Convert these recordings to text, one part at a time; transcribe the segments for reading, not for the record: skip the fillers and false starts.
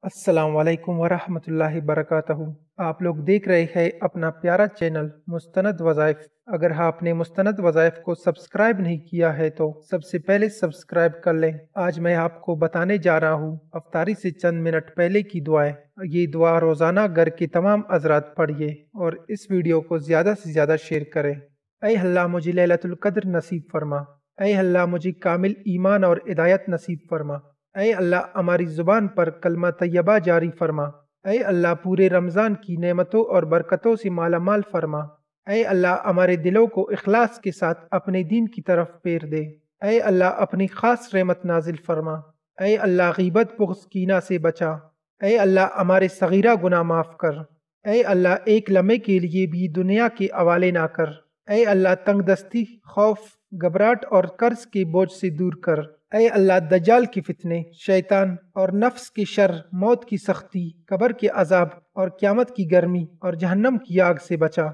السلام علیکم ورحمۃ اللہ وبرکاتہ۔ آپ لوگ دیکھ رہے ہیں اپنا پیارا چینل مستند وظائف۔ اگر آپ نے مستند وظائف کو سبسکرائب نہیں کیا ہے تو سب سے پہلے سبسکرائب کر لیں۔ آج میں آپ کو بتانے جا رہا ہوں افطاری سے چند منٹ پہلے کی دعائیں۔ یہ دعا روزانہ گھر کے تمام حضرات پڑھیے اور اس ویڈیو کو زیادہ سے زیادہ شیئر کریں۔ اے اللہ مجھے لیلۃ القدر نصیب فرما۔ اے اللہ مجھے کامل ایمان اور ہدایت نصیب فرما۔ اے اللہ ہماری زبان پر کلمہ طیبہ جاری فرما۔ اے اللہ پورے رمضان کی نعمتوں اور برکتوں سے مالا مال فرما۔ اے اللہ ہمارے دلوں کو اخلاص کے ساتھ اپنے دین کی طرف پھیر دے۔ اے اللہ اپنی خاص رحمت نازل فرما۔ اے اللہ غیبت بغض کینہ سے بچا۔ اے اللہ ہمارے صغیرہ گناہ معاف کر۔ اے اللہ ایک لمحے کے لیے بھی دنیا کے حوالے نہ کر۔ اے اللہ تنگ دستی، خوف، گھبراہٹ اور قرض کے بوجھ سے دور کر۔ اے اللہ دجال کے فتنے، شیطان اور نفس کے شر، موت کی سختی، قبر کے عذاب اور قیامت کی گرمی اور جہنم کی آگ سے بچا۔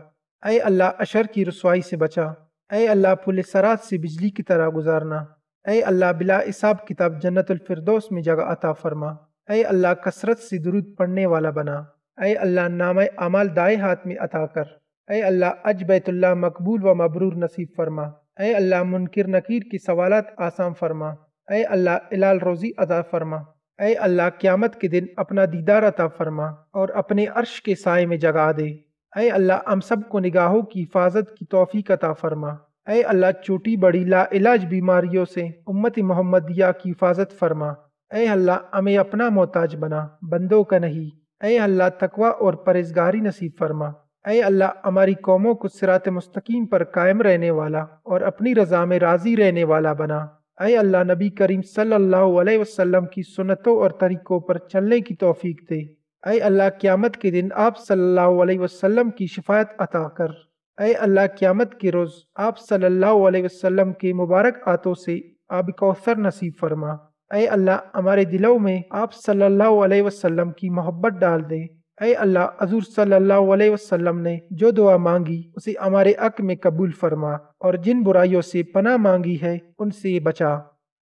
اے اللہ اشر کی رسوائی سے بچا۔ اے اللہ پل صراط سے بجلی کی طرح گزارنا۔ اے اللہ بلا حساب کتاب جنت الفردوس میں جگہ عطا فرما۔ اے اللہ کثرت سے درود پڑھنے والا بنا۔ اے اللہ نامہ اعمال دائیں ہاتھ میں عطا کر۔ اے اللہ حج بیت اللہ مقبول و مبرور نصیب فرما۔ اے اللہ منکر نکیر کی سوالات آسان فرما۔ اے اللہ حلال روزی عطا فرما۔ اے اللہ قیامت کے دن اپنا دیدار عطا فرما اور اپنے عرش کے سائے میں جگا دے۔ اے اللہ ہم سب کو نگاہوں کی حفاظت کی توفیق عطا فرما۔ اے اللہ چھوٹی بڑی لا علاج بیماریوں سے امت محمدیہ کی حفاظت فرما۔ اے اللہ ہمیں اپنا محتاج بنا، بندوں کا نہیں۔ اے اللہ تقوی اور پرہیزگاری نصیب فرما۔ اے اللہ ہماری قوموں کو صراط مستقیم پر قائم رہنے والا اور اپنی رضا میں راضی رہنے والا بنا۔ اے اللہ نبی کریم صلی اللہ علیہ وسلم کی سنتوں اور طریقوں پر چلنے کی توفیق دے۔ اے اللہ قیامت کے دن آپ صلی اللہ علیہ وسلم کی شفاعت عطا کر۔ اے اللہ قیامت کے روز آپ صلی اللہ علیہ وسلم کے مبارک ہاتھوں سے آب کوثر نصیب فرما۔ اے اللہ ہمارے دلوں میں آپ صلی اللہ علیہ وسلم کی محبت ڈال دے۔ اے اللہ حضور صلی اللہ علیہ وسلم نے جو دعا مانگی اسے ہمارے حق میں قبول فرما اور جن برائیوں سے پناہ مانگی ہے ان سے بچا۔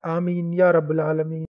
آمین یا رب العالمین۔